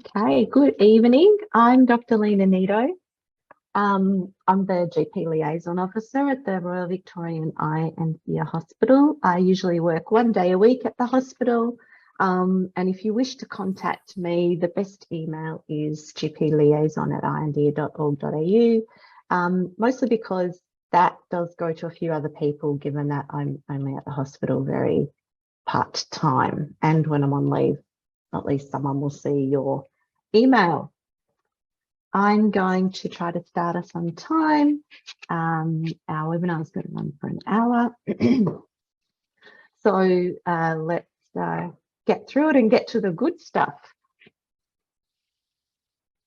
Okay, good evening. I'm Dr. Lena Nido. I'm the GP Liaison Officer at the Royal Victorian Eye and Ear Hospital. I usually work 1 day a week at the hospital. And if you wish to contact me, the best email is gpliaison@eyeandear.org.au, mostly because that does go to a few other people, given that I'm only at the hospital very part-time. And when I'm on leave, at least someone will see your email. I'm going to try to start us on time. Our webinar is going to run for an hour. So let's get through it and get to the good stuff.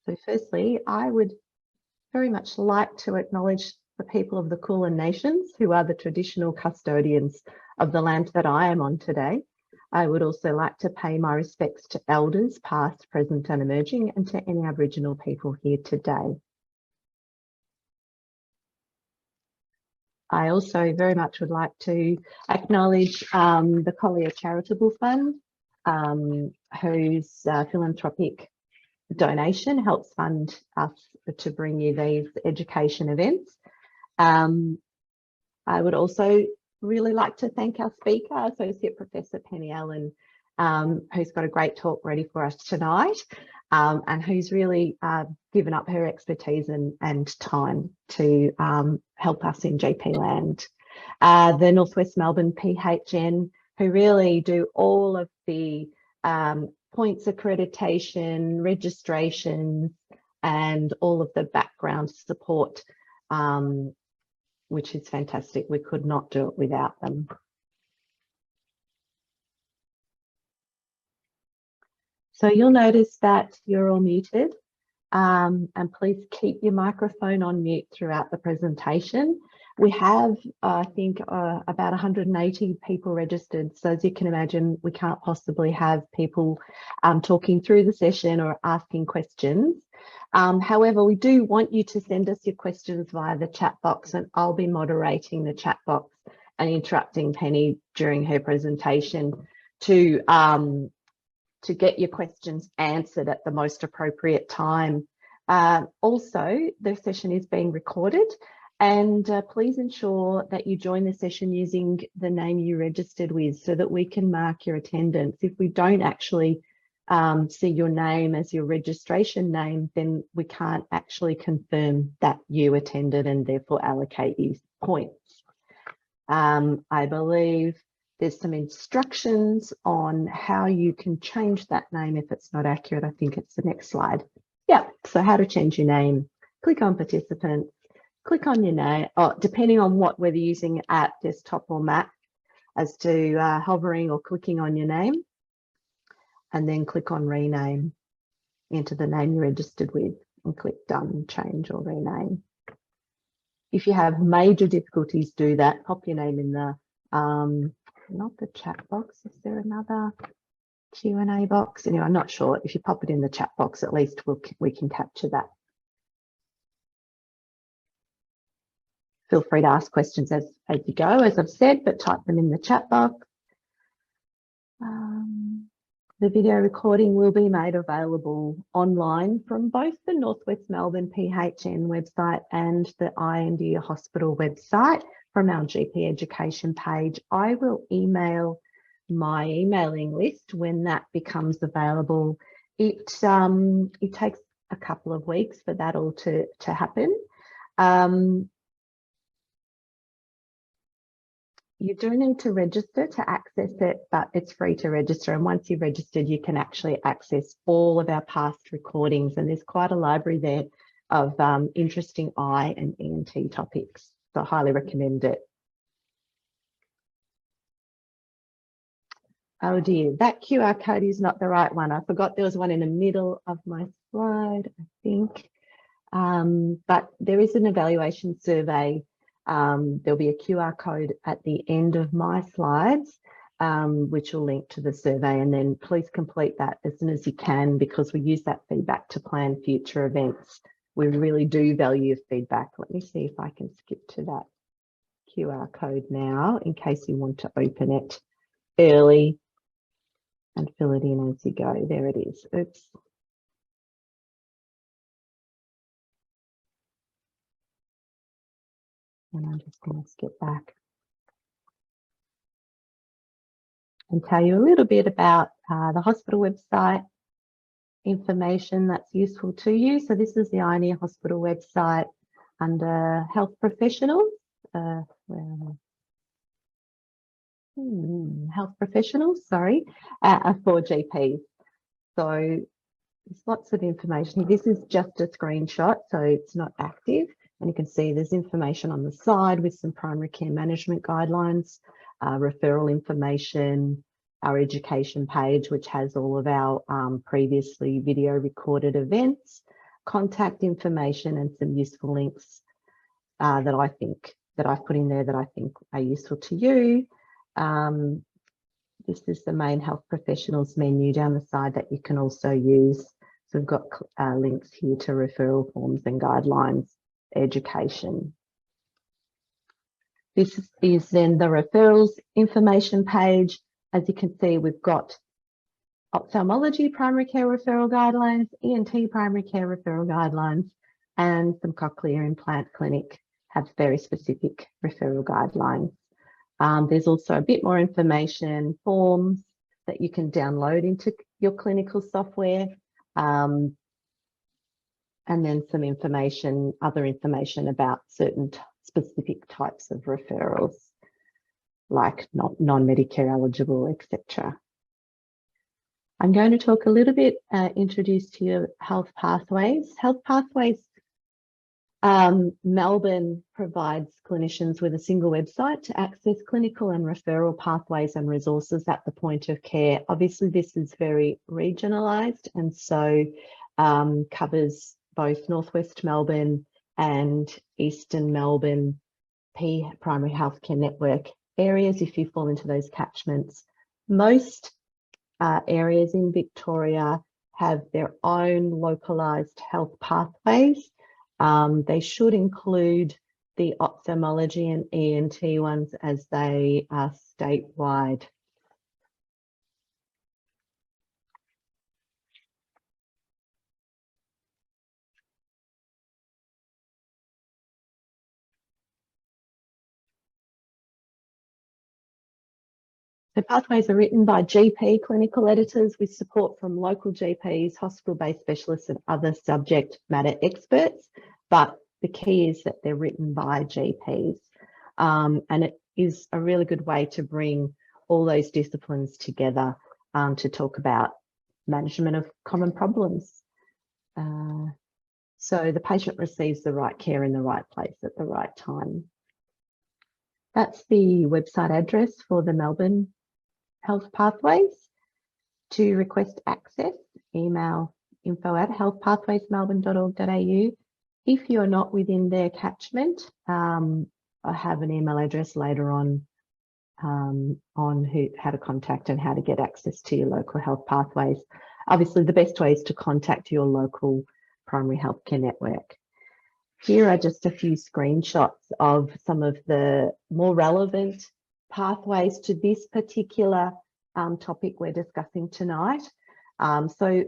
So firstly, I would very much like to acknowledge the people of the Kulin Nations, who are the traditional custodians of the land that I am on today. I would also like to pay my respects to elders, past, present and emerging, and to any Aboriginal people here today. I also very much would like to acknowledge the Collier Charitable Fund, whose philanthropic donation helps fund us to bring you these education events. I would also really like to thank our speaker, Associate Professor Penny Allen, who's got a great talk ready for us tonight, and who's really given up her expertise and time to help us in GP land. The Northwest Melbourne PHN, who really do all of the points accreditation, registrations, and all of the background support, which is fantastic. We could not do it without them. So you'll notice that you're all muted, and please keep your microphone on mute throughout the presentation. We have, I think, about 180 people registered. So as you can imagine, we can't possibly have people talking through the session or asking questions. However, we do want you to send us your questions via the chat box, and I'll be moderating the chat box and interrupting Penny during her presentation to get your questions answered at the most appropriate time. Also, the session is being recorded, and please ensure that you join the session using the name you registered with so that we can mark your attendance. If we don't actually see your name as your registration name, then we can't actually confirm that you attended and therefore allocate you points. I believe there's some instructions on how you can change that name if it's not accurate. I think it's the next slide. Yeah, so how to change your name. Click on participants, click on your name, depending on whether you're using at desktop or Mac, as to hovering or clicking on your name, and then click on rename, enter the name you registered with, and click done, change or rename. If you have major difficulties, do that. Pop your name in the not the chat box. Is there another Q&A box? Anyway, I'm not sure. If you pop it in the chat box, at least we can capture that. Feel free to ask questions as you go, as I've said, but type them in the chat box. The video recording will be made available online from both the Northwest Melbourne PHN website and the Eye and Ear Hospital website from our GP education page. I will email my emailing list when that becomes available. It takes a couple of weeks for that all to happen. You do need to register to access it, but it's free to register. And once you've registered, you can actually access all of our past recordings. And there's quite a library there of interesting eye and ENT topics. So I highly recommend it. Oh dear, that QR code is not the right one. I forgot there was one in the middle of my slide, I think. But there is an evaluation survey. There'll be a QR code at the end of my slides, which will link to the survey, and then please complete that as soon as you can, because we use that feedback to plan future events. We really do value feedback. Let me see if I can skip to that QR code now in case you want to open it early and fill it in as you go. There it is. Oops. And I'm just going to skip back and tell you a little bit about the hospital website information that's useful to you. So this is the Ioneer Hospital website under health professionals. Health professionals, sorry, for GPs. So there's lots of information. This is just a screenshot, so it's not active. And you can see there's information on the side with some primary care management guidelines, referral information, our education page, which has all of our previously video recorded events, contact information, and some useful links that I've put in there that I think are useful to you. This is the main health professionals menu down the side that you can also use. So we've got links here to referral forms and guidelines, education. This is then the referrals information page. As you can see, we've got ophthalmology primary care referral guidelines, ENT primary care referral guidelines, and some cochlear implant clinic have very specific referral guidelines. There's also a bit more information, forms that you can download into your clinical software, and then some information, other information about certain specific types of referrals, like non-Medicare eligible, etc. I'm going to talk a little bit, introduce to you health pathways. Health pathways, Melbourne provides clinicians with a single website to access clinical and referral pathways and resources at the point of care. Obviously, this is very regionalised and so covers both Northwest Melbourne and Eastern Melbourne primary healthcare network areas if you fall into those catchments. Most areas in Victoria have their own localised health pathways. They should include the ophthalmology and ENT ones as they are statewide. The pathways are written by GP clinical editors with support from local GPs, hospital-based specialists and other subject matter experts. But the key is that they're written by GPs. And it is a really good way to bring all those disciplines together to talk about management of common problems. So the patient receives the right care in the right place at the right time. That's the website address for the Melbourne Health Pathways. To request access, email info@healthpathwaysmelbourne.org.au. If you're not within their catchment, I have an email address later on how to contact and how to get access to your local health pathways. Obviously, the best way is to contact your local primary healthcare network. Here are just a few screenshots of some of the more relevant pathways to this particular topic we're discussing tonight. So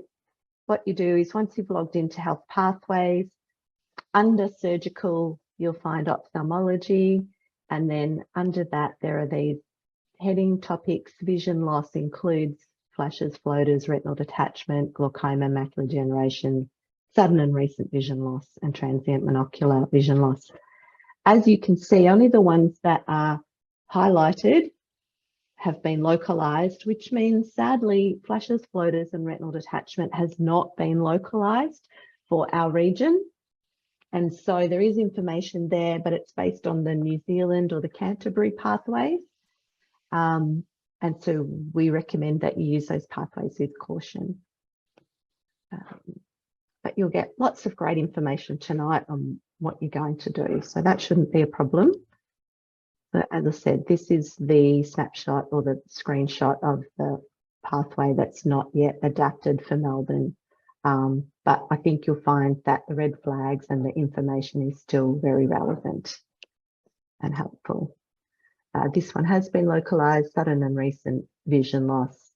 what you do is once you've logged into health pathways, under surgical, you'll find ophthalmology, and then under that there are these heading topics. Vision loss includes flashes, floaters, retinal detachment, glaucoma, macular degeneration, sudden and recent vision loss, and transient monocular vision loss. As you can see, only the ones that are highlighted have been localised, which means sadly flashes, floaters and retinal detachment has not been localised for our region. And so there is information there, but it's based on the New Zealand or the Canterbury pathways. And so we recommend that you use those pathways with caution. But you'll get lots of great information tonight on what you're going to do. So that shouldn't be a problem. But as I said, this is the snapshot or the screenshot of the pathway that's not yet adapted for Melbourne. But I think you'll find that the red flags and the information is still very relevant and helpful. This one has been localised, sudden and recent vision loss.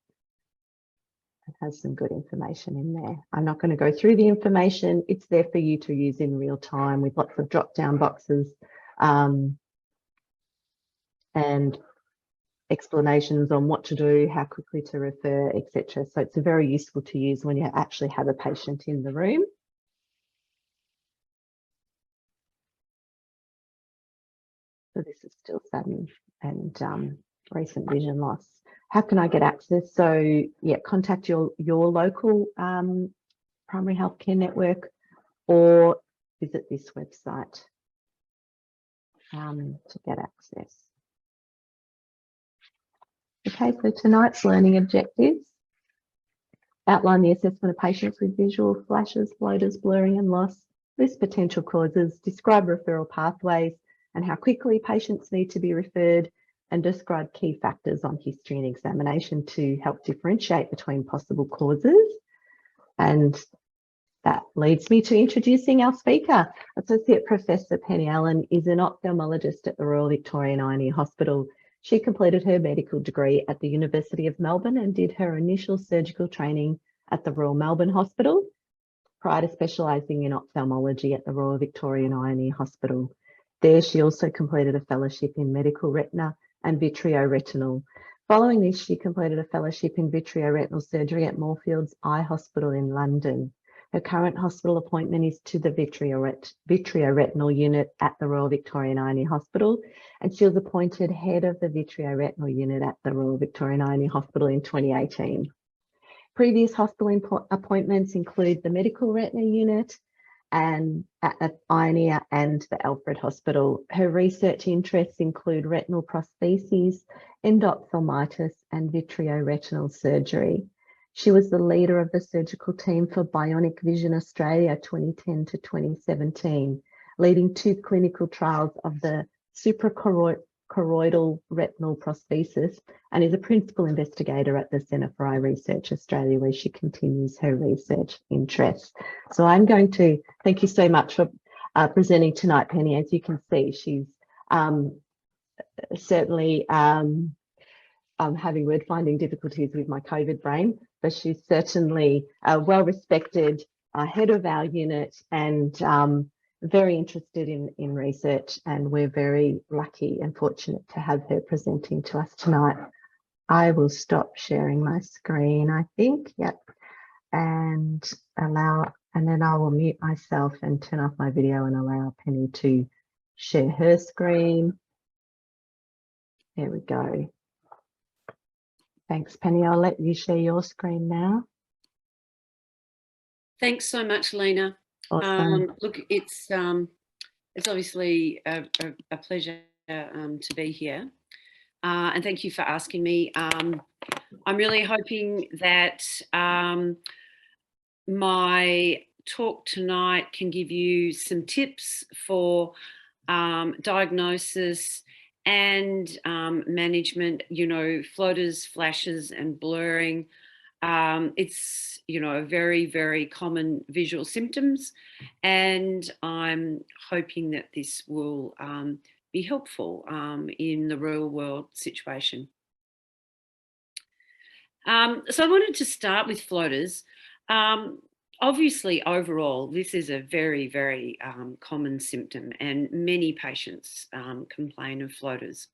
It has some good information in there. I'm not going to go through the information. It's there for you to use in real time with lots of drop-down boxes and explanations on what to do, how quickly to refer, etc. So it's very useful to use when you actually have a patient in the room. So this is still sudden and recent vision loss. How can I get access? So yeah, contact your local primary healthcare network or visit this website to get access. Okay, so tonight's learning objectives. Outline the assessment of patients with visual flashes, floaters, blurring and loss, list potential causes, describe referral pathways and how quickly patients need to be referred, and describe key factors on history and examination to help differentiate between possible causes. And that leads me to introducing our speaker. Associate Professor Penny Allen is an ophthalmologist at the Royal Victorian Eye and Ear Hospital. She completed her medical degree at the University of Melbourne and did her initial surgical training at the Royal Melbourne Hospital prior to specialising in ophthalmology at the Royal Victorian Eye and Ear Hospital. There, she also completed a fellowship in medical retina and vitreoretinal. Following this, she completed a fellowship in vitreoretinal surgery at Moorfields Eye Hospital in London. Her current hospital appointment is to the vitreoretinal unit at the Royal Victorian Eye and Ear Hospital, and she was appointed head of the vitreoretinal unit at the Royal Victorian Eye and Ear Hospital in 2018. Previous hospital appointments include the medical retina unit and at Eye and Ear and the Alfred Hospital. Her research interests include retinal prostheses, endophthalmitis, and vitreoretinal surgery. She was the leader of the surgical team for Bionic Vision Australia 2010 to 2017, leading 2 clinical trials of the suprachoroidal retinal prosthesis, and is a principal investigator at the Centre for Eye Research Australia, where she continues her research interests. So I'm going to thank you so much for presenting tonight, Penny. As you can see, she's certainly having word finding difficulties with my COVID brain, but she's certainly a well-respected head of our unit and very interested in research, and we're very lucky and fortunate to have her presenting to us tonight. I will stop sharing my screen, I think, yep, and then I will mute myself and turn off my video and allow Penny to share her screen. There we go. Thanks, Penny. I'll let you share your screen now. Thanks so much, Lena. Awesome. Look, it's obviously a pleasure to be here, and thank you for asking me. I'm really hoping that my talk tonight can give you some tips for diagnosis and management, floaters, flashes and blurring. It's, very, very common visual symptoms, and I'm hoping that this will be helpful in the real world situation. So I wanted to start with floaters. Obviously, overall, this is a very, very common symptom, and many patients complain of floaters.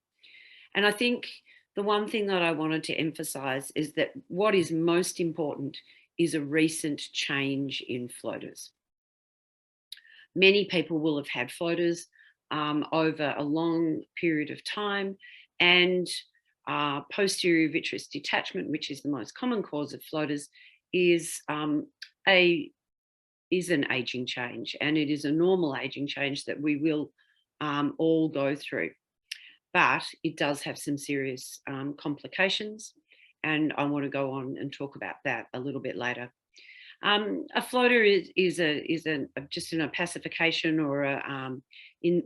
And I think the one thing that I wanted to emphasize is that what is most important is a recent change in floaters. Many people will have had floaters over a long period of time, and posterior vitreous detachment, which is the most common cause of floaters, is an aging change, and it is a normal aging change that we will all go through. But it does have some serious complications, and I want to go on and talk about that a little bit later. A floater is just an opacification or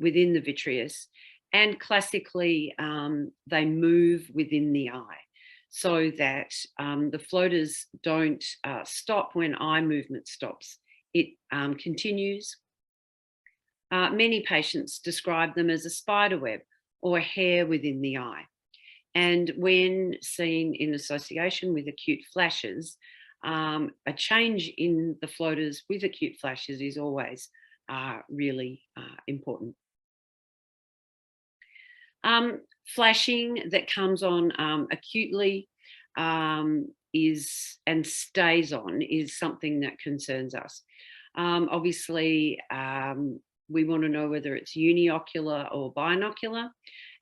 within the vitreous, and classically they move within the eye, so that the floaters don't stop when eye movement stops. It continues. Many patients describe them as a spider web or a hair within the eye. And when seen in association with acute flashes, a change in the floaters with acute flashes is always really important. Flashing that comes on acutely is and stays on is something that concerns us. Obviously, we want to know whether it's uniocular or binocular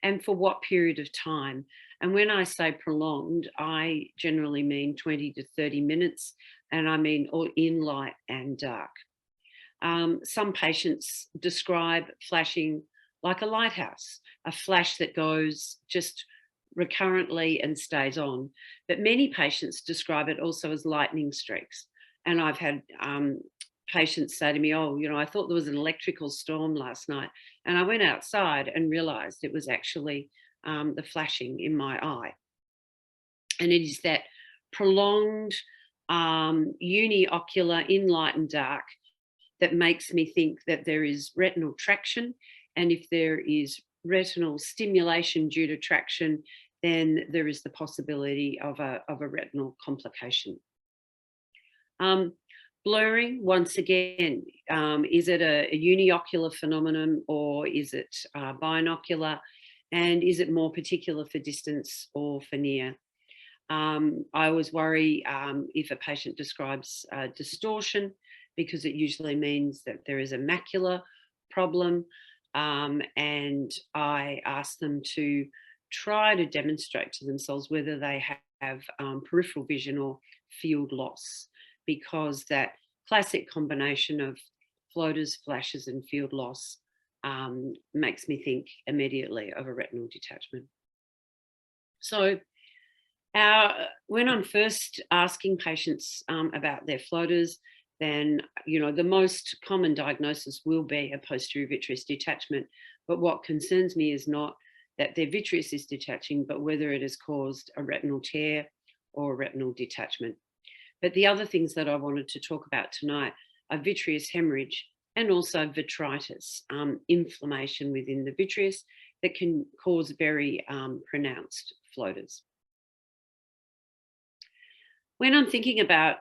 and for what period of time. And when I say prolonged, I generally mean 20 to 30 minutes, and I mean all in light and dark. Some patients describe flashing like a lighthouse, a flash that goes just recurrently and stays on. But many patients describe it also as lightning streaks. And I've had patients say to me, oh, you know, I thought there was an electrical storm last night. And I went outside and realized it was actually the flashing in my eye. And it is that prolonged uniocular in light and dark that makes me think that there is retinal traction. And if there is retinal stimulation due to traction, then there is the possibility of a retinal complication. Blurring, once again, is it a uniocular phenomenon or is it binocular? And is it more particular for distance or for near? I always worry if a patient describes distortion, because it usually means that there is a macular problem. And I ask them to try to demonstrate to themselves whether they have peripheral vision or field loss, because that classic combination of floaters, flashes, and field loss makes me think immediately of a retinal detachment. So when I'm first asking patients about their floaters, then, you know, the most common diagnosis will be a posterior vitreous detachment. But what concerns me is not that their vitreous is detaching, but whether it has caused a retinal tear or a retinal detachment. But the other things that I wanted to talk about tonight are vitreous hemorrhage and also vitritis, inflammation within the vitreous that can cause very pronounced floaters. When I'm thinking about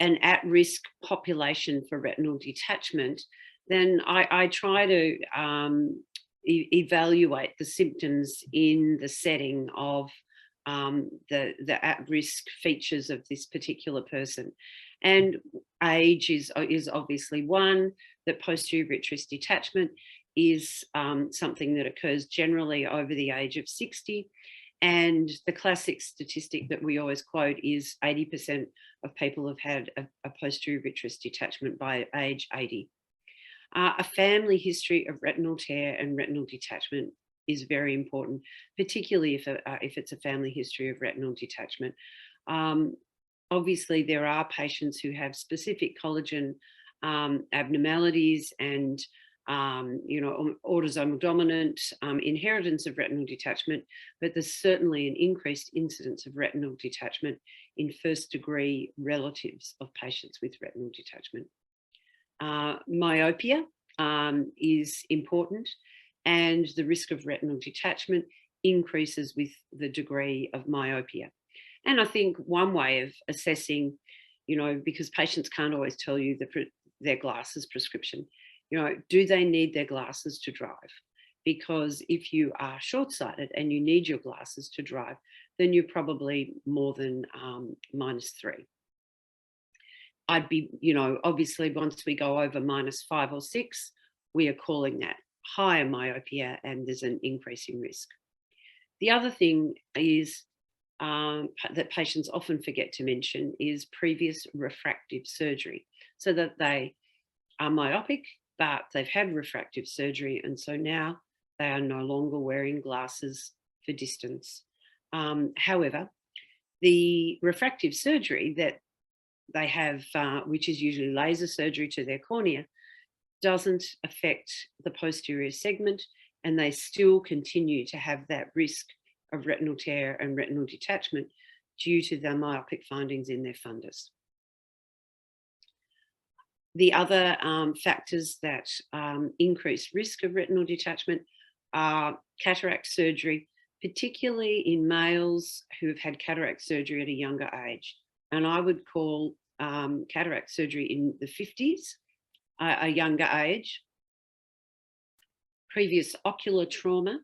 an at-risk population for retinal detachment, then I try to evaluate the symptoms in the setting of the at-risk features of this particular person. And age is obviously one. That posterior vitreous detachment is something that occurs generally over the age of 60. And the classic statistic that we always quote is 80% of people have had a posterior vitreous detachment by age 80. A family history of retinal tear and retinal detachment is very important, particularly if it's a family history of retinal detachment. Obviously, there are patients who have specific collagen abnormalities and autosomal dominant inheritance of retinal detachment, but there's certainly an increased incidence of retinal detachment in first degree relatives of patients with retinal detachment. Myopia is important, and the risk of retinal detachment increases with the degree of myopia. And I think one way of assessing, because patients can't always tell you their glasses prescription, do they need their glasses to drive? Because if you are short-sighted and you need your glasses to drive, then you're probably more than -3. I'd be, obviously once we go over -5 or 6, we are calling that higher myopia and there's an increasing risk. The other thing is that patients often forget to mention is previous refractive surgery, so that they are myopic, but they've had refractive surgery, and so now they are no longer wearing glasses for distance. However, the refractive surgery that they have, which is usually laser surgery to their cornea, doesn't affect the posterior segment, and they still continue to have that risk of retinal tear and retinal detachment due to the myopic findings in their fundus. The other factors that increase risk of retinal detachment are cataract surgery, particularly in males who have had cataract surgery at a younger age. And I would call cataract surgery in the 50s a younger age. previous ocular trauma,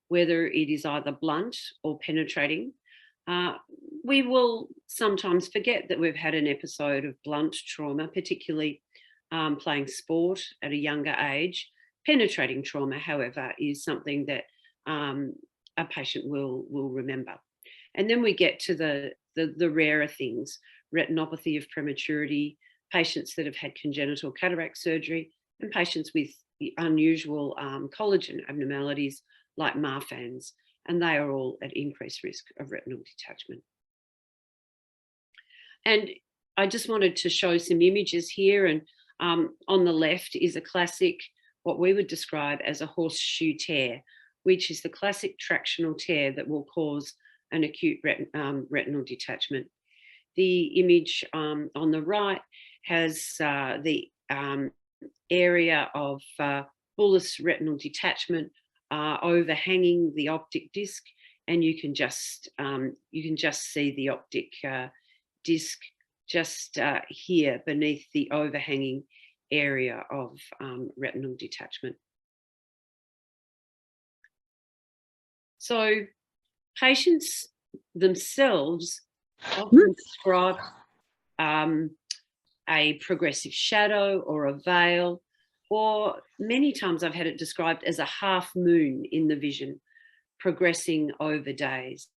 whether it is either blunt or penetrating. We will sometimes forget that we've had an episode of blunt trauma, particularly playing sport at a younger age. Penetrating trauma, however, is something that a patient will remember. And then we get to the rarer things: retinopathy of prematurity, patients that have had congenital cataract surgery, and patients with the unusual collagen abnormalities like Marfan's, and they are all at increased risk of retinal detachment. And I just wanted to show some images here, and on the left is a classic, what we would describe as a horseshoe tear, which is the classic tractional tear that will cause an acute retinal detachment. The image on the right has the area of bullous retinal detachment overhanging the optic disc, and you can just see the optic disc just here beneath the overhanging area of retinal detachment. So patients themselves often describe a progressive shadow or a veil, or many times I've had it described as a half moon in the vision, progressing over days.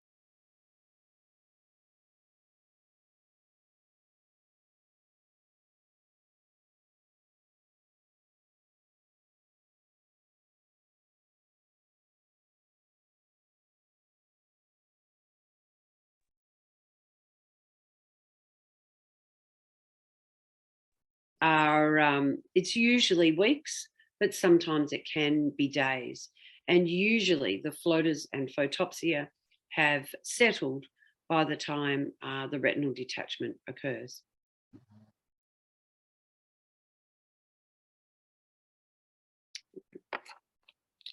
It's usually weeks, but sometimes it can be days. And usually the floaters and photopsia have settled by the time the retinal detachment occurs.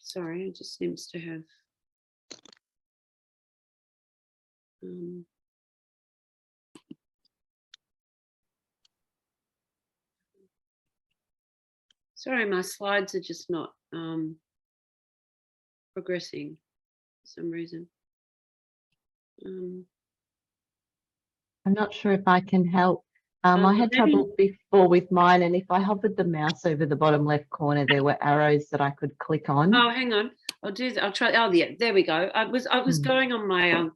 Sorry, it just seems to have sorry, my slides are just not progressing for some reason. I'm not sure if I can help. I had trouble before with mine, and if I hovered the mouse over the bottom left corner, there were arrows that I could click on. Oh, hang on. I'll do that. I'll try. Oh, yeah, there we go. I was going on my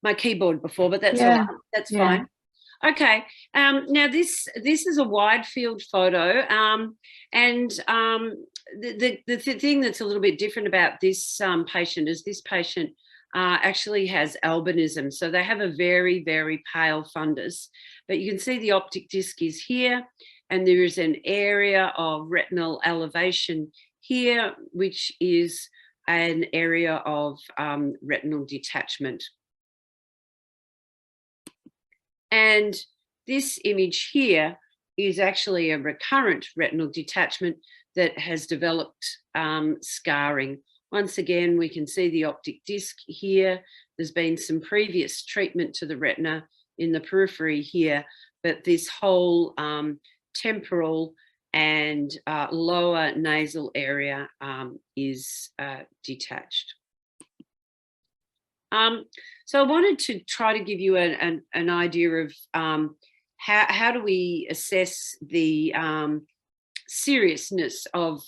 my keyboard before, but that's all right. That's fine. Okay. Now this is a wide field photo, and the thing that's a little bit different about this patient is this patient actually has albinism, so they have a very, very pale fundus. But you can see the optic disc is here, and there is an area of retinal elevation here, which is an area of retinal detachment. And this image here is actually a recurrent retinal detachment that has developed scarring. Once again, we can see the optic disc here. There's been some previous treatment to the retina in the periphery here, but this whole temporal and lower nasal area is detached. So I wanted to try to give you an idea of how do we assess the seriousness of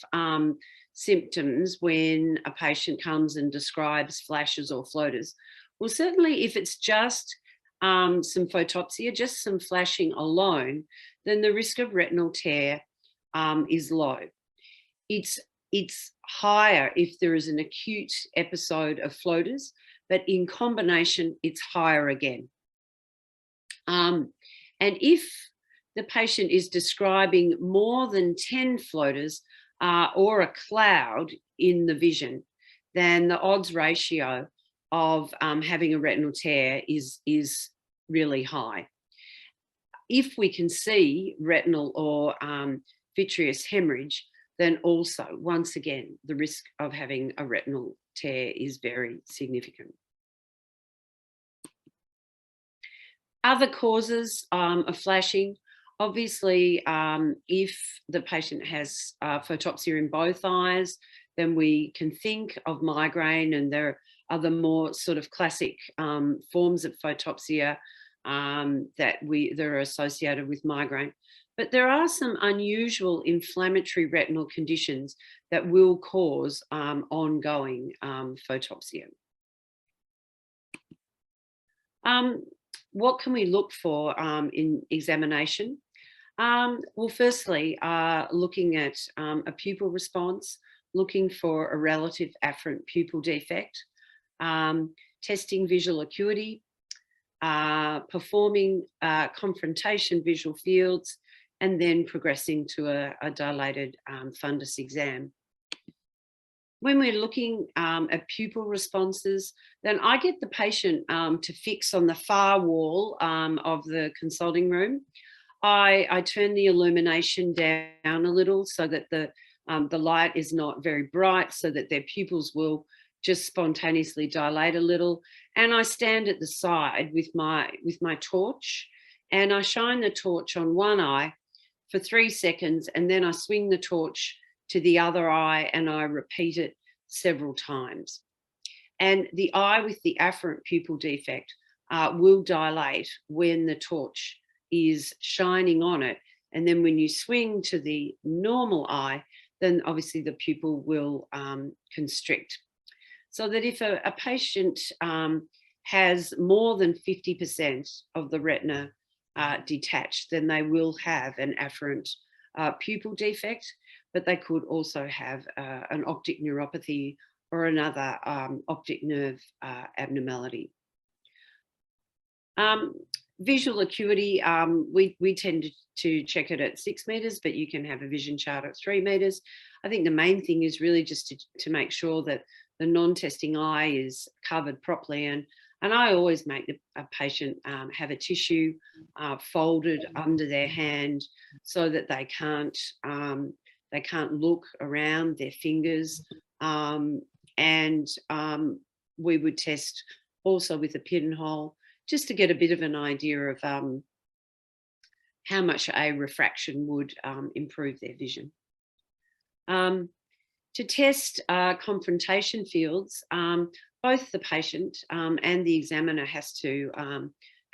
symptoms when a patient comes and describes flashes or floaters. Well, certainly if it's just some photopsia, just some flashing alone, then the risk of retinal tear is low. It's higher if there is an acute episode of floaters, but in combination, it's higher again. And if the patient is describing more than 10 floaters or a cloud in the vision, then the odds ratio of having a retinal tear is really high. If we can see retinal or vitreous hemorrhage, then also, once again, the risk of having a retinal tear is very significant. Other causes of flashing, obviously, if the patient has photopsia in both eyes, then we can think of migraine, and there are the more sort of classic forms of photopsia that are associated with migraine. But there are some unusual inflammatory retinal conditions that will cause ongoing photopsia. What can we look for in examination? Well, firstly, looking at a pupil response, looking for a relative afferent pupil defect, testing visual acuity, performing confrontation visual fields, and then progressing to a dilated fundus exam. When we're looking at pupil responses, then I get the patient to fix on the far wall of the consulting room. I turn the illumination down a little so that the light is not very bright, so that their pupils will just spontaneously dilate a little. And I stand at the side with my torch, and I shine the torch on one eye for 3 seconds, and then I swing the torch to the other eye, and I repeat it several times. And the eye with the afferent pupil defect will dilate when the torch is shining on it. And then when you swing to the normal eye, then obviously the pupil will constrict. So that if a patient has more than 50% of the retina detached, then they will have an afferent pupil defect, but they could also have an optic neuropathy or another optic nerve abnormality. Visual acuity, we tend to check it at 6 meters, but you can have a vision chart at 3 meters. I think the main thing is really just to make sure that the non-testing eye is covered properly. And I always make a patient have a tissue folded under their hand so that they can't look around their fingers. We would test also with a pinhole just to get a bit of an idea of how much a refraction would improve their vision. To test confrontation fields, both the patient and the examiner has to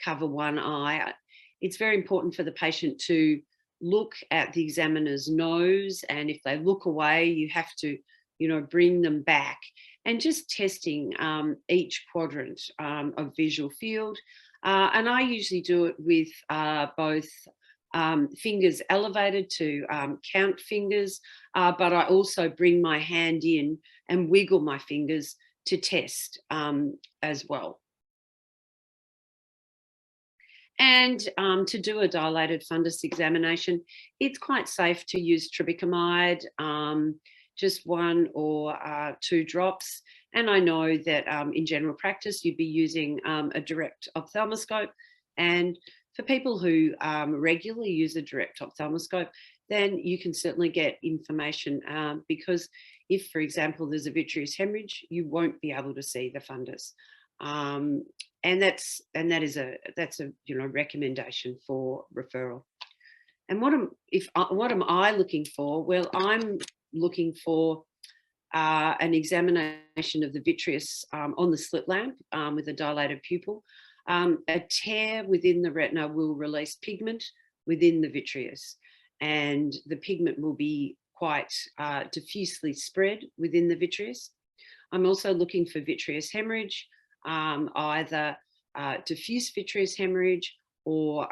cover one eye. It's very important for the patient to look at the examiner's nose, and if they look away, you have to, bring them back, and just testing each quadrant of visual field. And I usually do it with both fingers elevated to count fingers, but I also bring my hand in and wiggle my fingers to test as well. And to do a dilated fundus examination, it's quite safe to use trabecamide, just 1 or 2 drops. And I know that in general practice, you'd be using a direct ophthalmoscope. And for people who regularly use a direct ophthalmoscope, then you can certainly get information because if, for example, there's a vitreous hemorrhage, you won't be able to see the fundus. And that's a recommendation for referral. And what am I looking for? Well, I'm looking for an examination of the vitreous on the slit lamp with a dilated pupil. A tear within the retina will release pigment within the vitreous, and the pigment will be quite diffusely spread within the vitreous. I'm also looking for vitreous hemorrhage, either diffuse vitreous hemorrhage or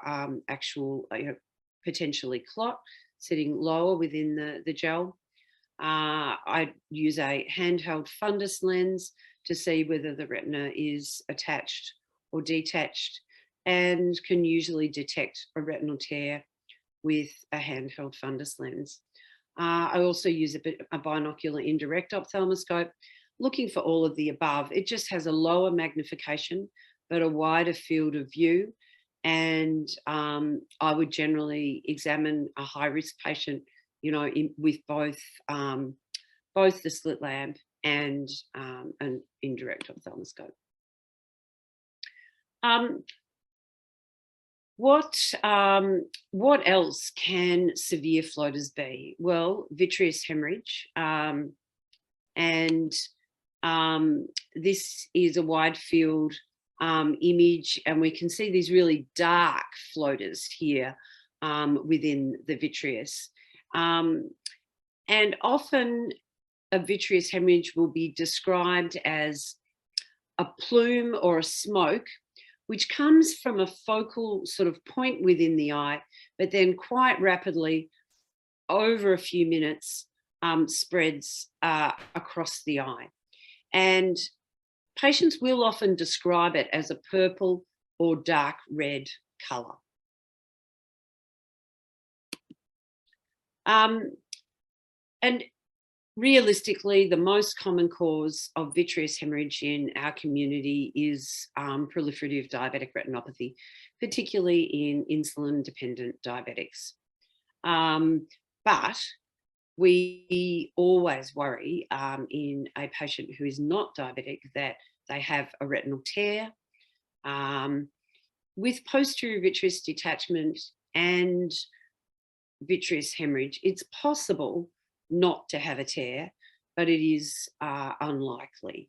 actual potentially clot sitting lower within the gel. I use a handheld fundus lens to see whether the retina is attached or detached, and can usually detect a retinal tear with a handheld fundus lens. I also use a binocular indirect ophthalmoscope, looking for all of the above. It just has a lower magnification, but a wider field of view. And I would generally examine a high-risk patient, with both the slit lamp and an indirect ophthalmoscope. What else can severe floaters be? Well, vitreous hemorrhage And this is a wide field image, and we can see these really dark floaters here within the vitreous. And often a vitreous hemorrhage will be described as a plume or a smoke, which comes from a focal sort of point within the eye, but then quite rapidly over a few minutes spreads across the eye. And patients will often describe it as a purple or dark red colour. And realistically, the most common cause of vitreous hemorrhage in our community is proliferative diabetic retinopathy, particularly in insulin-dependent diabetics. But we always worry in a patient who is not diabetic that they have a retinal tear. With posterior vitreous detachment and vitreous hemorrhage, it's possible not to have a tear, but it is unlikely.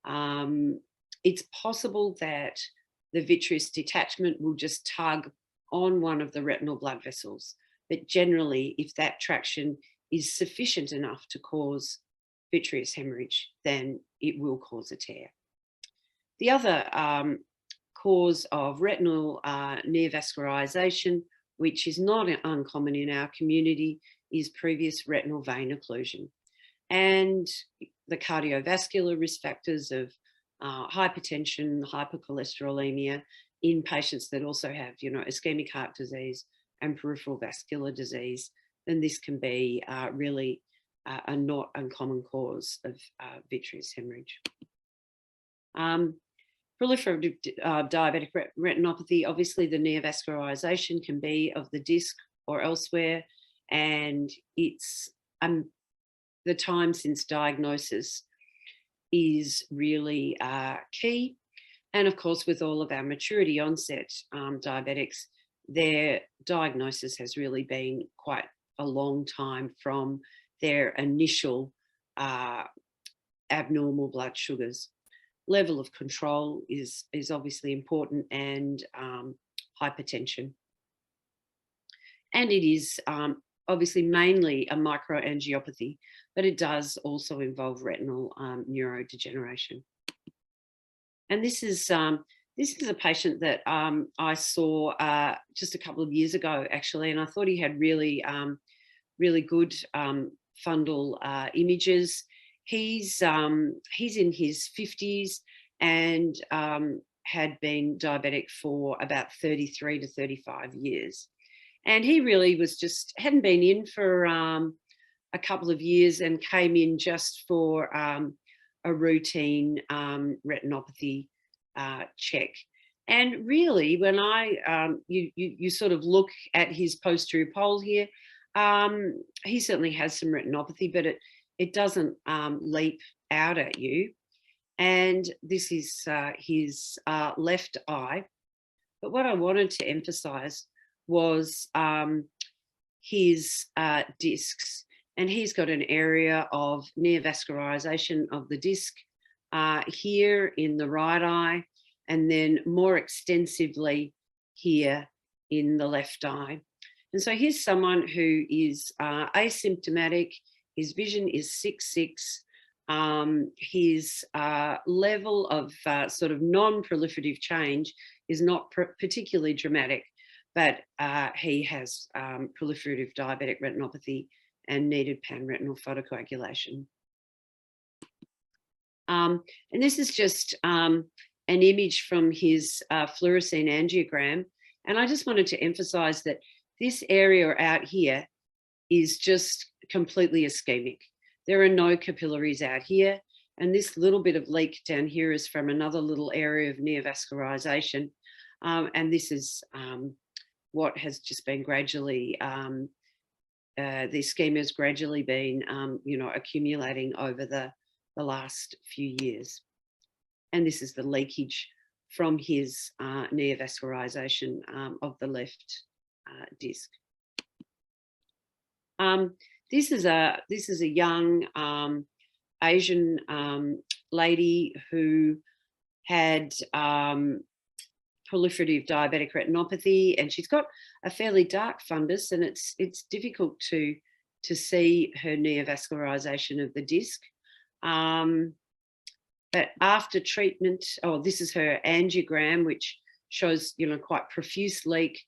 It's possible that the vitreous detachment will just tug on one of the retinal blood vessels, but generally, if that traction is sufficient enough to cause vitreous hemorrhage, then it will cause a tear. The other cause of retinal neovascularization, which is not uncommon in our community, is previous retinal vein occlusion. And the cardiovascular risk factors of hypertension, hypercholesterolemia in patients that also have, ischemic heart disease and peripheral vascular disease, then this can be really a not uncommon cause of vitreous hemorrhage. Proliferative diabetic retinopathy, obviously the neovascularization can be of the disc or elsewhere, and it's the time since diagnosis is really key. And of course, with all of our maturity onset diabetics, their diagnosis has really been quite a long time from their initial abnormal blood sugars. Level of control is obviously important, and hypertension. And it is obviously mainly a microangiopathy, but it does also involve retinal neurodegeneration. And this is a patient that I saw just a couple of years ago, actually, and I thought he had really, really good fundal images. He's in his 50s and had been diabetic for about 33 to 35 years. And he really hadn't been in for a couple of years and came in just for a routine retinopathy check. And really, when you sort of look at his posterior pole here, he certainly has some retinopathy, but it doesn't leap out at you. And this is his left eye. But what I wanted to emphasize was his discs. And he's got an area of neovascularization of the disc here in the right eye, and then more extensively here in the left eye. And so here's someone who is asymptomatic. His vision is 6/6. His level of sort of non-proliferative change is not particularly dramatic, but he has proliferative diabetic retinopathy and needed panretinal photocoagulation. And this is just an image from his fluorescein angiogram. And I just wanted to emphasize that this area out here is just completely ischemic. There are no capillaries out here. And this little bit of leak down here is from another little area of neovascularization. And this is what has just been gradually, the ischemia has gradually been, accumulating over the last few years. And this is the leakage from his neovascularization of the left disc. This is a young Asian lady who had proliferative diabetic retinopathy, and she's got a fairly dark fundus, and it's difficult to see her neovascularization of the disc. But after treatment, this is her angiogram, which shows, quite profuse leak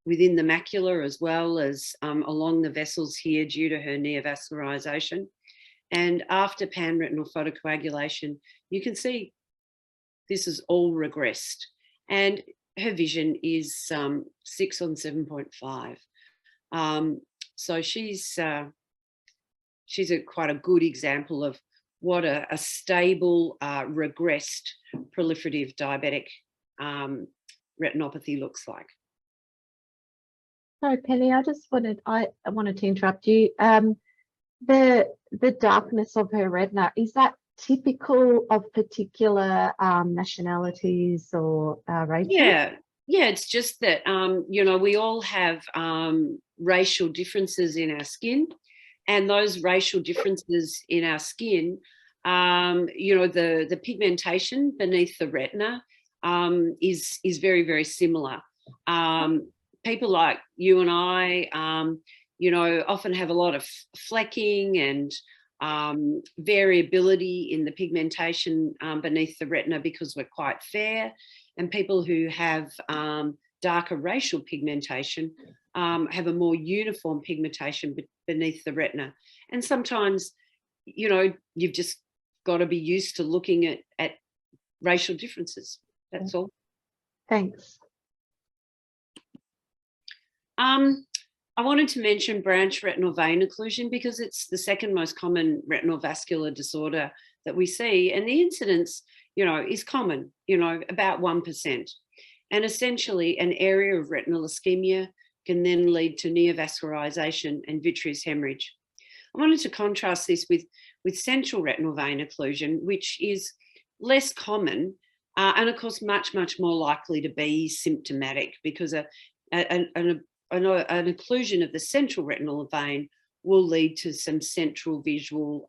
within the macula as well as along the vessels here due to her neovascularization. And after pan-retinal photocoagulation, you can see this is all regressed. And her vision is 6 on 7.5. So she's quite a good example of what a stable, regressed proliferative diabetic retinopathy looks like. Sorry, Penny, I wanted to interrupt you. The darkness of her retina, is that typical of particular nationalities or races? Yeah, it's just that, we all have racial differences in our skin, and those racial differences in our skin, the pigmentation beneath the retina is very, very similar. People like you and I, often have a lot of flecking and variability in the pigmentation beneath the retina because we're quite fair. And people who have darker racial pigmentation have a more uniform pigmentation beneath the retina. And sometimes, you've just got to be used to looking at racial differences. That's all. Thanks. I wanted to mention branch retinal vein occlusion because it's the second most common retinal vascular disorder that we see. And the incidence, is common, about 1%. And essentially an area of retinal ischemia can then lead to neovascularization and vitreous hemorrhage. I wanted to contrast this with central retinal vein occlusion, which is less common and of course much, much more likely to be symptomatic because an occlusion of the central retinal vein will lead to some central visual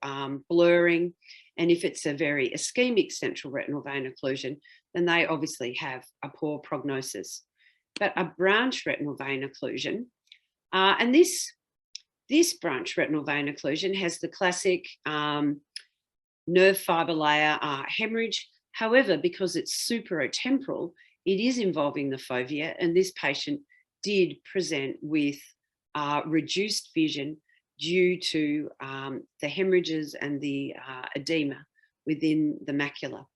blurring. And if it's a very ischemic central retinal vein occlusion, then they obviously have a poor prognosis. But a branch retinal vein occlusion, and this branch retinal vein occlusion has the classic nerve fiber layer hemorrhage. However, because it's superatemporal, it is involving the fovea, and this patient did present with reduced vision due to the hemorrhages and the edema within the macula.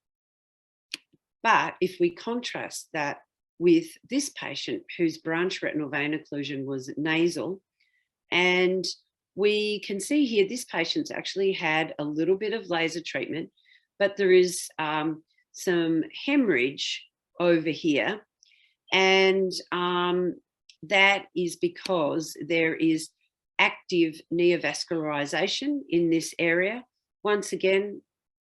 But if we contrast that with this patient whose branch retinal vein occlusion was nasal, and we can see here this patient's actually had a little bit of laser treatment, but there is some hemorrhage over here, and that is because there is active neovascularization in this area. Once again,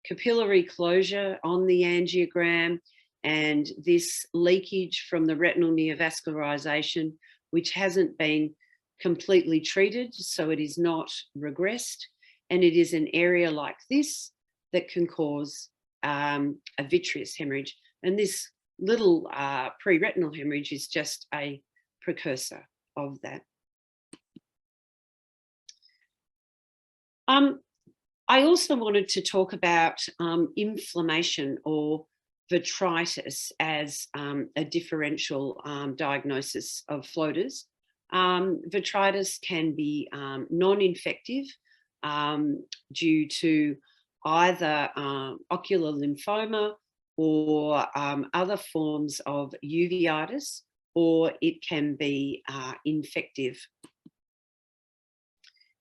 capillary closure on the angiogram and this leakage from the retinal neovascularization, which hasn't been completely treated, so it is not regressed. And it is an area like this that can cause a vitreous hemorrhage. And this little pre-retinal hemorrhage is just a precursor of that. I also wanted to talk about inflammation or vitritis as a differential diagnosis of floaters. Vitritis can be non-infective due to either ocular lymphoma or other forms of uveitis, or it can be infective.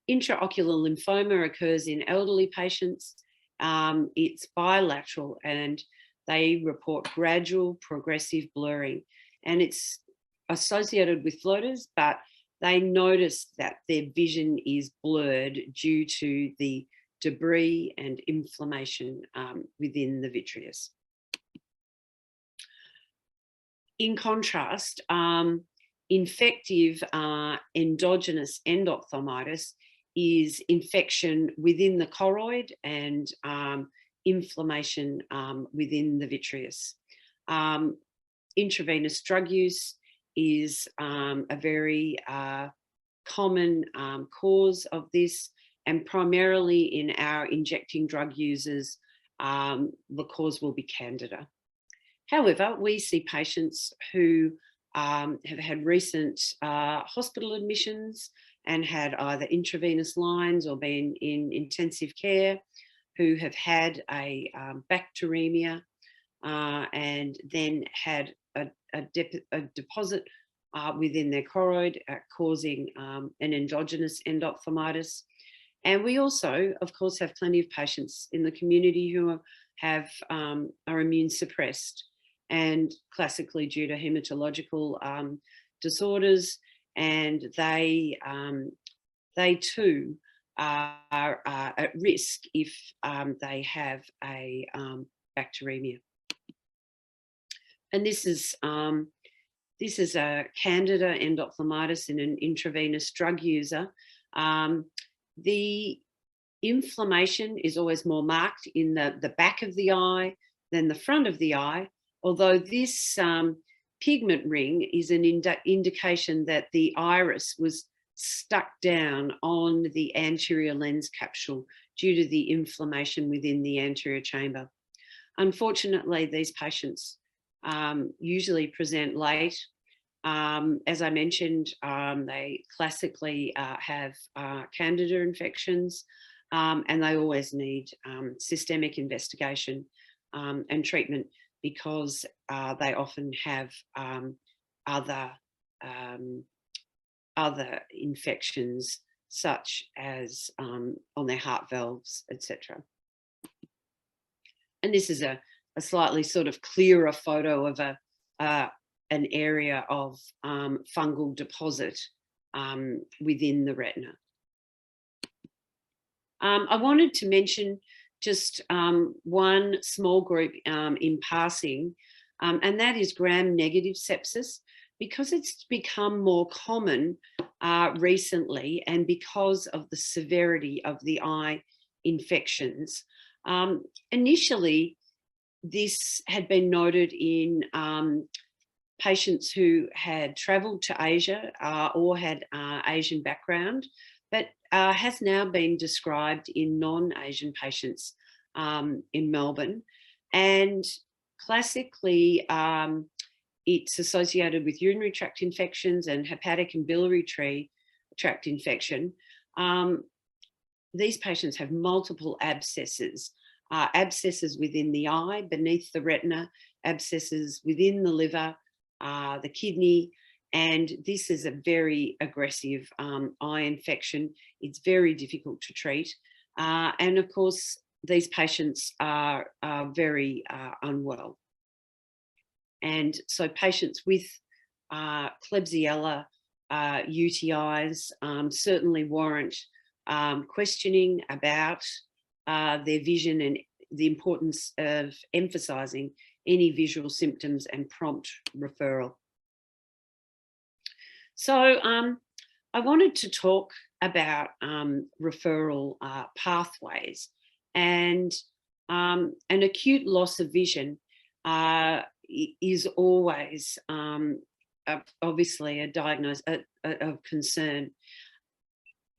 Intraocular lymphoma occurs in elderly patients. It's bilateral and they report gradual progressive blurring, and it's associated with floaters, but they notice that their vision is blurred due to the debris and inflammation within the vitreous. In contrast, infective endogenous endophthalmitis is infection within the choroid and inflammation within the vitreous. Intravenous drug use is a very common cause of this, and primarily in our injecting drug users, the cause will be candida. However, we see patients who have had recent hospital admissions and had either intravenous lines or been in intensive care, who have had a bacteremia and then had a deposit within their choroid, causing an endogenous endophthalmitis. And we also, of course, have plenty of patients in the community who are immune suppressed, and classically due to hematological disorders, and they too are at risk if they have a bacteremia. And this is a candida endophthalmitis in an intravenous drug user. The inflammation is always more marked in the back of the eye than the front of the eye, although this pigment ring is an indication that the iris was stuck down on the anterior lens capsule due to the inflammation within the anterior chamber. Unfortunately, these patients usually present late. As I mentioned, they classically have candida infections, and they always need systemic investigation and treatment, because they often have other infections, such as on their heart valves, etc. And this is a slightly sort of clearer photo of an area of fungal deposit within the retina. I wanted to mention just one small group in passing, and that is gram-negative sepsis, because it's become more common recently, and because of the severity of the eye infections. Initially, this had been noted in patients who had travelled to Asia or had Asian background, but has now been described in non-Asian patients in Melbourne. And classically, it's associated with urinary tract infections and hepatic and biliary tract infection. These patients have multiple abscesses, abscesses within the eye, beneath the retina, abscesses within the liver, the kidney, and this is a very aggressive eye infection. It's very difficult to treat. And of course, these patients are very unwell. And so patients with Klebsiella UTIs certainly warrant questioning about their vision and the importance of emphasising any visual symptoms and prompt referral. So I wanted to talk about referral pathways, and an acute loss of vision is always obviously a diagnosis of concern.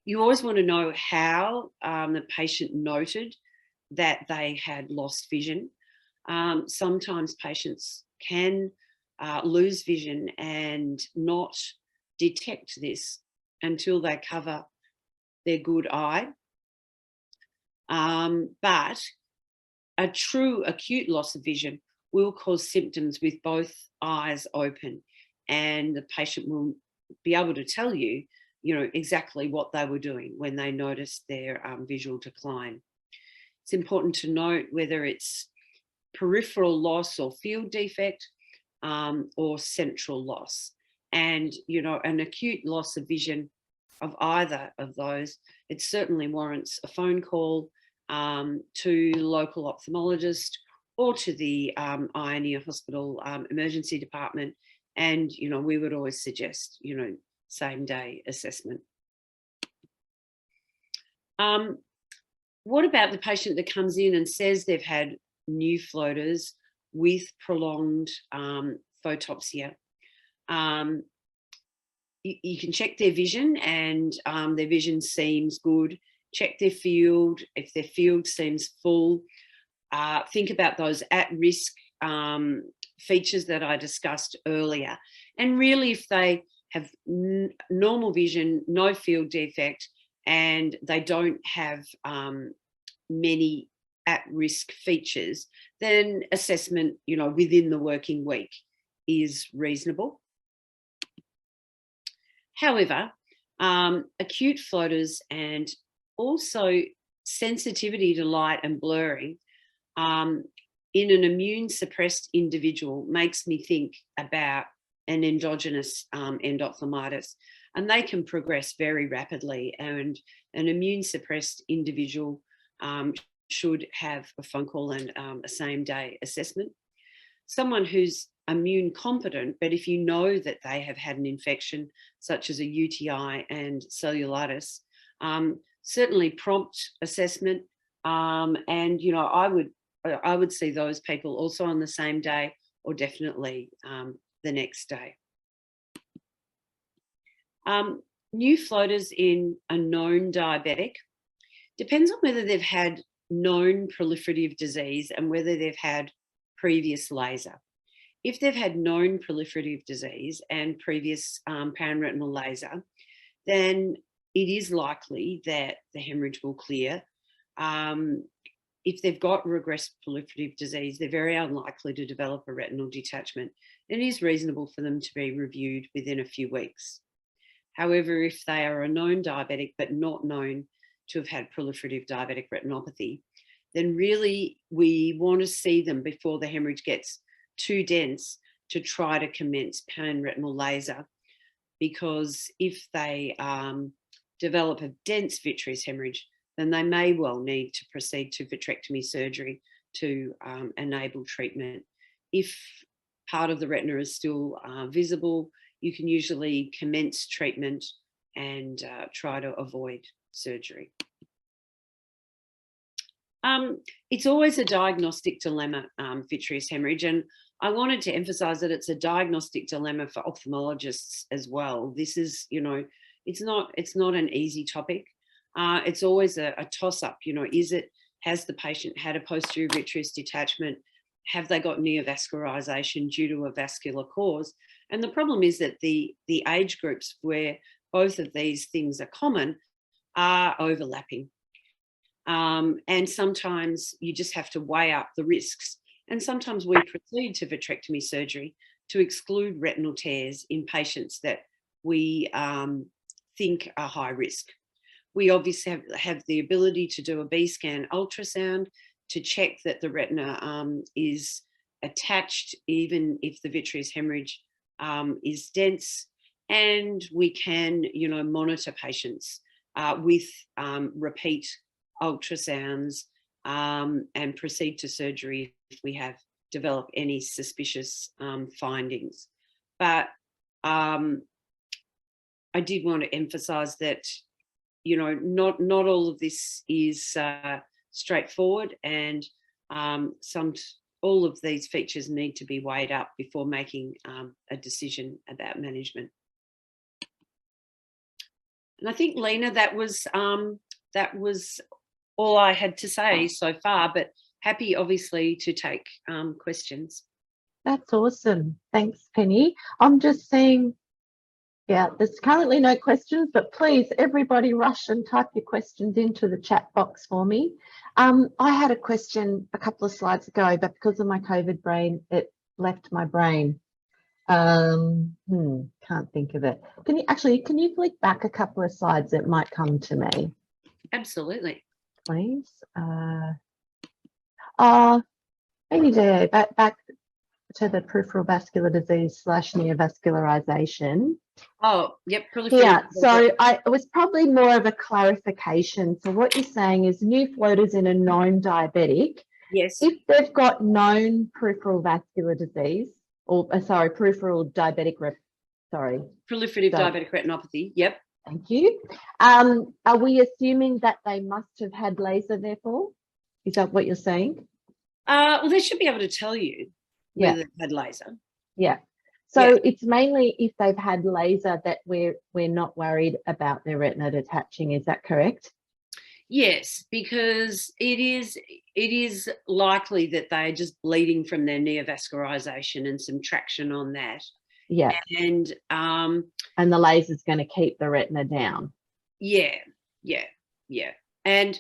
You always want to know how the patient noted that they had lost vision. Sometimes patients can lose vision and not detect this until they cover their good eye. But a true acute loss of vision will cause symptoms with both eyes open, and the patient will be able to tell you, exactly what they were doing when they noticed their visual decline. It's important to note whether it's peripheral loss or field defect or central loss. And, an acute loss of vision of either of those, it certainly warrants a phone call to the local ophthalmologist or to the eye and ear hospital emergency department. And, we would always suggest, same day assessment. What about the patient that comes in and says they've had new floaters with prolonged photopsia? You can check their vision, and their vision seems good. Check their field. If their field seems full, think about those at-risk features that I discussed earlier. And really, if they have normal vision, no field defect, and they don't have many at-risk features, then assessment, within the working week is reasonable. However, acute floaters and also sensitivity to light and blurring in an immune suppressed individual makes me think about an endogenous endophthalmitis, and they can progress very rapidly, and an immune suppressed individual should have a phone call and a same day assessment. Someone who's immune competent, but if you know that they have had an infection such as a UTI and cellulitis, certainly prompt assessment, and I would see those people also on the same day, or definitely the next day. New floaters in a known diabetic depends on whether they've had known proliferative disease and whether they've had previous laser. If they've had known proliferative disease and previous panretinal laser, then it is likely that the hemorrhage will clear. If they've got regressed proliferative disease, they're very unlikely to develop a retinal detachment. It is reasonable for them to be reviewed within a few weeks. However, if they are a known diabetic but not known to have had proliferative diabetic retinopathy, then really we want to see them before the hemorrhage gets too dense to try to commence panretinal laser, because if they develop a dense vitreous hemorrhage, then they may well need to proceed to vitrectomy surgery to enable treatment. If part of the retina is still visible, you can usually commence treatment and try to avoid surgery. It's always a diagnostic dilemma, vitreous hemorrhage, and I wanted to emphasize that it's a diagnostic dilemma for ophthalmologists as well. This is, it's not an easy topic. It's always a toss-up, has the patient had a posterior vitreous detachment? Have they got neovascularization due to a vascular cause? And the problem is that the age groups where both of these things are common are overlapping. And sometimes you just have to weigh up the risks. And sometimes we proceed to vitrectomy surgery to exclude retinal tears in patients that we think are high risk. We obviously have the ability to do a B-scan ultrasound to check that the retina is attached, even if the vitreous hemorrhage is dense. And we can, monitor patients with repeat ultrasounds and proceed to surgery if we have developed any suspicious findings. But I did want to emphasize that, not all of this is straightforward, and all of these features need to be weighed up before making a decision about management. And I think, Lena, that was all I had to say so far, but happy obviously to take questions. That's awesome. Thanks, Penny. I'm just seeing, there's currently no questions, but please, everybody rush and type your questions into the chat box for me. I had a question a couple of slides ago, but because of my COVID brain, it left my brain. Can't think of it. Can you flick back a couple of slides? It might come to me. Absolutely. Please. Maybe there, back to the peripheral vascular disease / neovascularization. Oh, yep. Yeah, so it was probably more of a clarification. So what you're saying is new floaters in a known diabetic. Yes. If they've got known peripheral vascular disease, or proliferative diabetic retinopathy. Yep. Thank you. Are we assuming that they must have had laser, therefore? Is that what you're saying? Well, they should be able to tell you whether they've had laser. Yeah. So it's mainly if they've had laser that we're not worried about their retina detaching. Is that correct? Yes, because it is likely that they're just bleeding from their neovascularization and some traction on that. Yeah. And the laser's going to keep the retina down. Yeah. And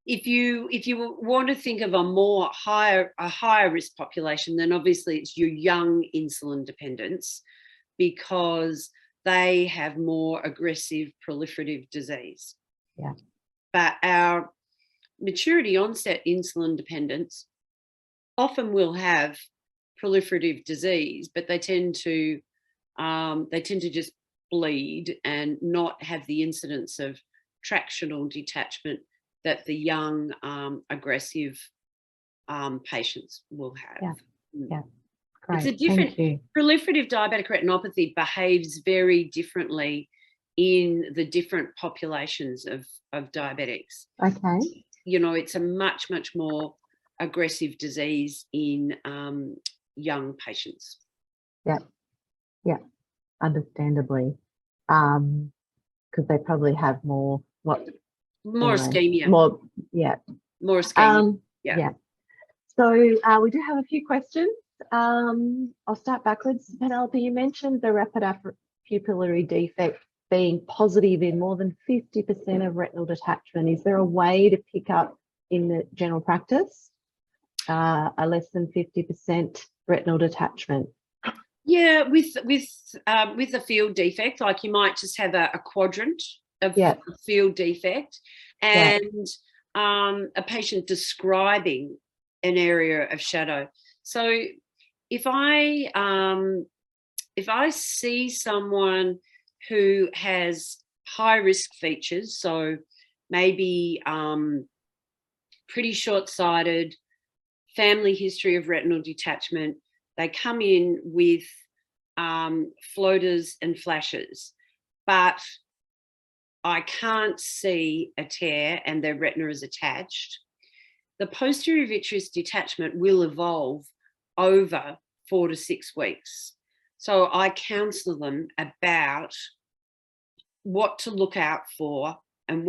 if you want to think of a higher risk population, then obviously it's your young insulin dependents, because they have more aggressive proliferative disease. Yeah. But our maturity onset insulin dependents often will have proliferative disease, but they tend to just bleed and not have the incidence of tractional detachment that the young aggressive patients will have. Yeah. Great. It's a different Thank you. Proliferative diabetic retinopathy behaves very differently in the different populations of diabetics. Okay. You know, it's a much more aggressive disease in young patients. Yeah. Understandably, because they probably have more ischemia. More ischemia. Yeah. So we do have a few questions. I'll start backwards. Penelope, you mentioned the rapid pupillary defect being positive in more than 50% of retinal detachment. Is there a way to pick up in the general practice a less than 50% retinal detachment? Yeah, with a field defect, like you might just have a quadrant of field defect, and a patient describing an area of shadow. So if I see someone who has high risk features, so maybe pretty short-sighted, family history of retinal detachment, they come in with floaters and flashes, but I can't see a tear and their retina is attached. The posterior vitreous detachment will evolve over 4 to 6 weeks. So I counsel them about what to look out for and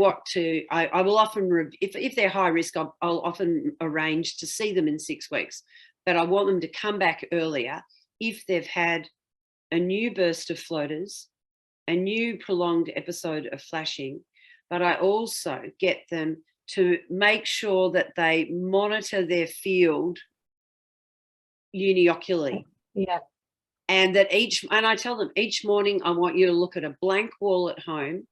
I will often, if they're high risk, I'll often arrange to see them in 6 weeks, but I want them to come back earlier if they've had a new burst of floaters, a new prolonged episode of flashing, but I also get them to make sure that they monitor their field uniocularly. Yeah. And I tell them each morning, I want you to look at a blank wall at home,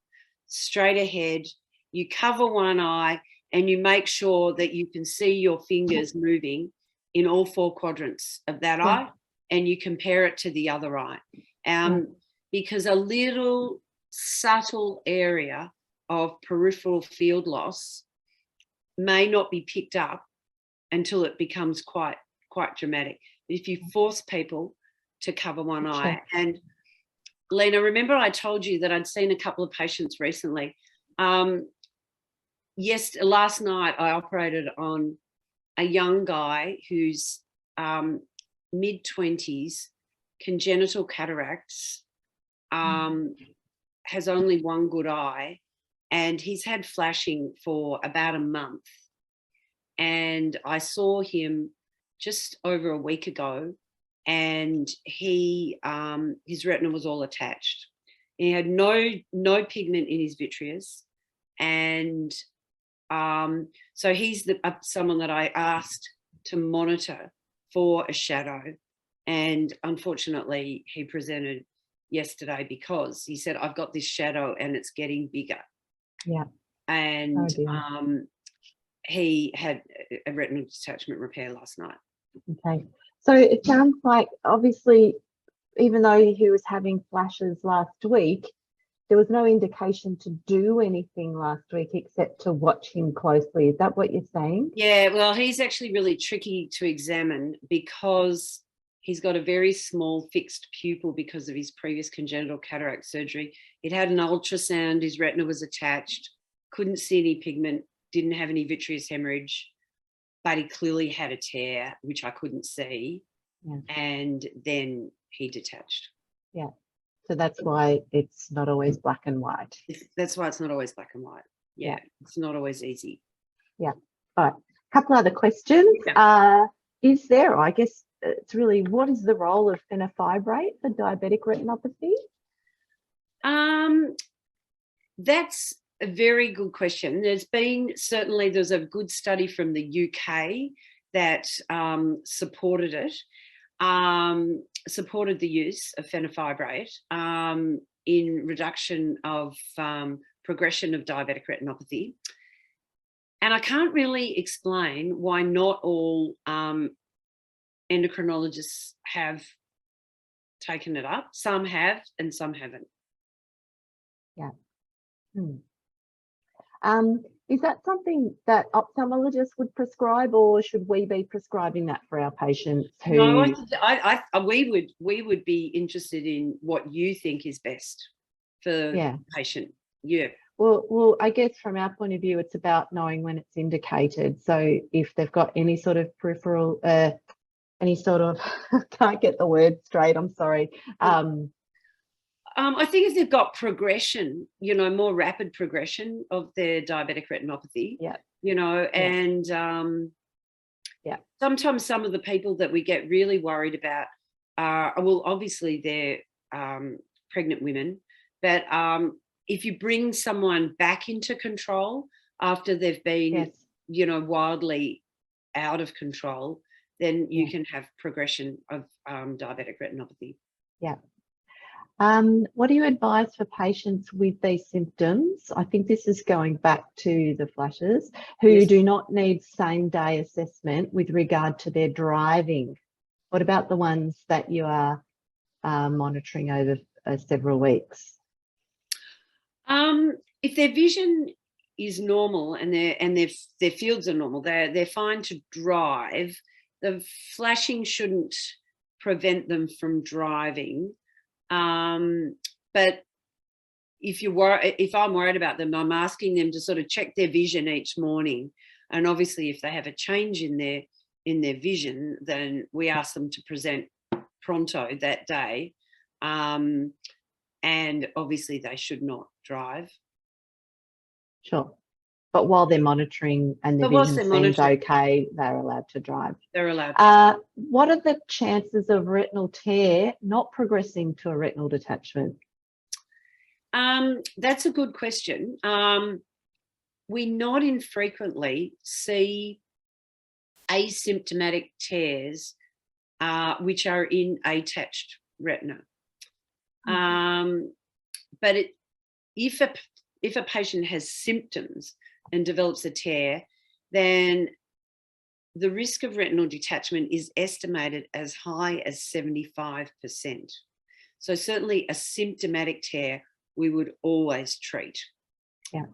straight ahead. You cover one eye and you make sure that you can see your fingers moving in all 4 quadrants of that eye, and you compare it to the other eye. Because a little subtle area of peripheral field loss may not be picked up until it becomes quite dramatic. If you force people to cover one eye, and Lena, remember I told you that I'd seen a couple of patients recently. Last night I operated on a young guy who's mid-20s, congenital cataracts, has only one good eye, and he's had flashing for about a month. And I saw him just over a week ago, and his retina was all attached. He had no pigment in his vitreous, and so he's someone that I asked to monitor for a shadow, and unfortunately he presented yesterday because he said, I've got this shadow and it's getting bigger. Yeah. And he had a retinal detachment repair last night. Okay. So it sounds like, obviously, even though he was having flashes last week, there was no indication to do anything last week except to watch him closely. Is that what you're saying? Yeah, well, he's actually really tricky to examine because He's got a very small fixed pupil because of his previous congenital cataract surgery. It had an ultrasound, his retina was attached, couldn't see any pigment, didn't have any vitreous hemorrhage, but he clearly had a tear, which I couldn't see. Yeah. And then he detached. Yeah. So that's why it's not always black and white. That's why it's not always black and white. Yeah. It's not always easy. Yeah. All right. A couple other questions. Yeah. Is there, I guess it's really, what is the role of fenofibrate for diabetic retinopathy? That's a very good question. There's a good study from the UK that supported it, supported the use of fenofibrate in reduction of progression of diabetic retinopathy. And I can't really explain why not all endocrinologists have taken it up. Some have and some haven't. Yeah. Is that something that ophthalmologists would prescribe, or should we be prescribing that for our patients who... No, we would be interested in what you think is best for the patient. Yeah. Well, I guess from our point of view, it's about knowing when it's indicated. So if they've got any sort of peripheral, any sort of, can't get the word straight, I'm sorry. I think if they've got progression, more rapid progression of their diabetic retinopathy, and sometimes some of the people that we get really worried about are, well, obviously they're pregnant women, but if you bring someone back into control after they've been, wildly out of control, then you can have progression of diabetic retinopathy. Yeah. What do you advise for patients with these symptoms? I think this is going back to the flashes, who do not need same-day assessment with regard to their driving. What about the ones that you are monitoring over several weeks? If their vision is normal and their fields are normal, they're fine to drive. The flashing shouldn't prevent them from driving. But if I'm worried about them, I'm asking them to sort of check their vision each morning. And obviously, if they have a change in their vision, then we ask them to present pronto that day. And obviously, they should not drive. Sure. But while they're monitoring and the vision seems okay, they're allowed to drive. They're allowed to drive. What are the chances of retinal tear not progressing to a retinal detachment? That's a good question. We not infrequently see asymptomatic tears which are in attached retina. But if a patient has symptoms and develops a tear, then the risk of retinal detachment is estimated as high as 75%. So certainly a symptomatic tear we would always treat. Yeah.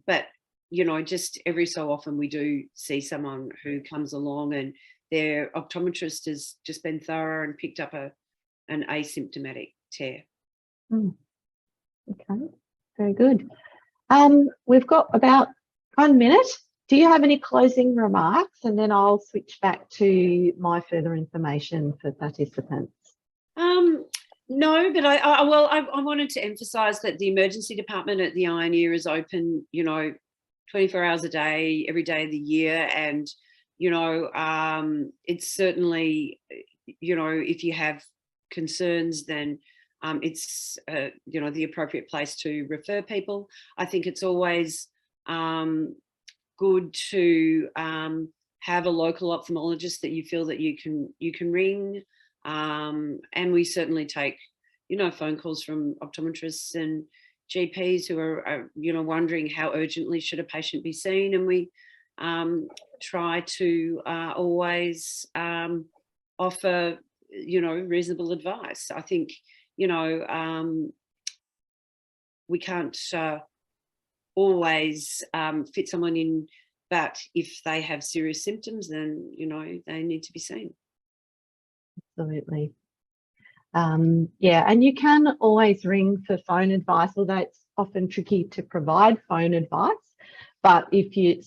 But just every so often we do see someone who comes along and their optometrist has just been thorough and picked up an asymptomatic tear. Okay, very good. We've got about 1 minute. Do you have any closing remarks? And then I'll switch back to my further information for participants. No, but I wanted to emphasise that the emergency department at the Eye and Ear is open, 24 hours a day, every day of the year. And, it's certainly, if you have concerns, then it's, the appropriate place to refer people. I think it's always good to have a local ophthalmologist that you feel that you can ring. And we certainly take, phone calls from optometrists and GPs who are wondering how urgently should a patient be seen. And we try to always offer, reasonable advice. I think, we can't always fit someone in But if they have serious symptoms, then, you know, they need to be seen. Absolutely. Yeah, and you can always ring for phone advice, although it's often tricky to provide phone advice. But if you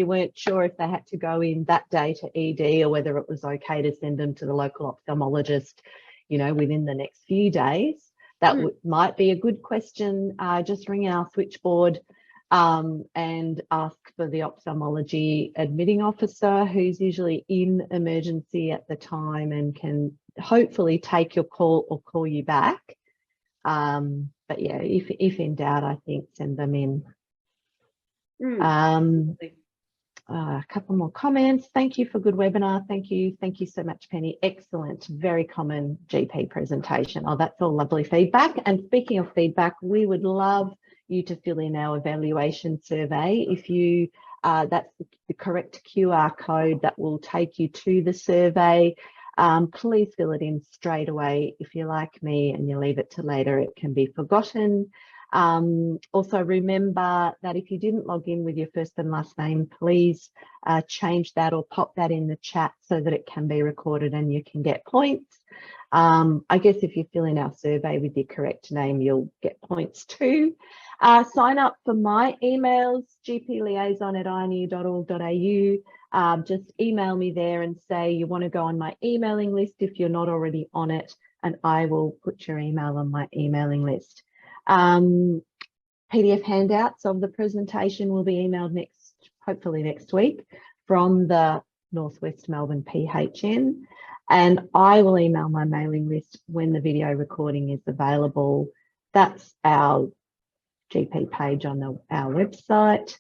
weren't sure if they had to go in that day to ED or whether it was okay to send them to the local ophthalmologist, you know, within the next few days, that might be a good question. Just ring our switchboard and ask for the ophthalmology admitting officer, who's usually in emergency at the time and can hopefully take your call or call you back. But yeah, if in doubt, I think send them in. A couple more comments. Thank you for good webinar. Thank you so much, Penny. Excellent, very common GP presentation. Oh, that's all lovely feedback. And speaking of feedback, we would love you to fill in our evaluation survey. If you that's the correct QR code that will take you to the survey. Please fill it in straight away. If you're like me and you leave it to later, it can be forgotten. Also remember that if you didn't log in with your first and last name, please change that or pop that in the chat so that it can be recorded and you can get points. I guess if you fill in our survey with your correct name, you'll get points too. Sign up for my emails, gpliaison@inu.org.au. Just email me there and say you want to go on my emailing list if you're not already on it, and I will put your email on my emailing list. PDF handouts of the presentation will be emailed hopefully next week from the Northwest Melbourne PHN, and I will email my mailing list when the video recording is available. That's our GP page on our website.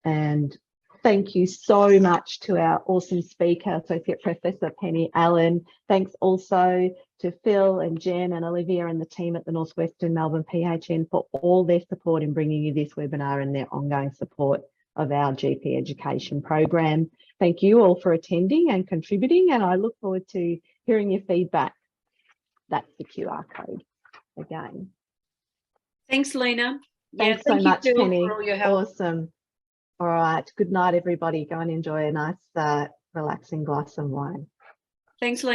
And thank you so much to our awesome speaker, Associate Professor Penny Allen. Thanks also to Phil and Jen and Olivia and the team at the Northwestern Melbourne PHN for all their support in bringing you this webinar and their ongoing support of our GP education program. Thank you all for attending and contributing, and I look forward to hearing your feedback. That's the QR code again. Thanks, Lena. Thanks so much, Phil, Penny. for all your help. Awesome. All right. Good night, everybody. Go and enjoy a nice, relaxing glass of wine. Thanks, Lena.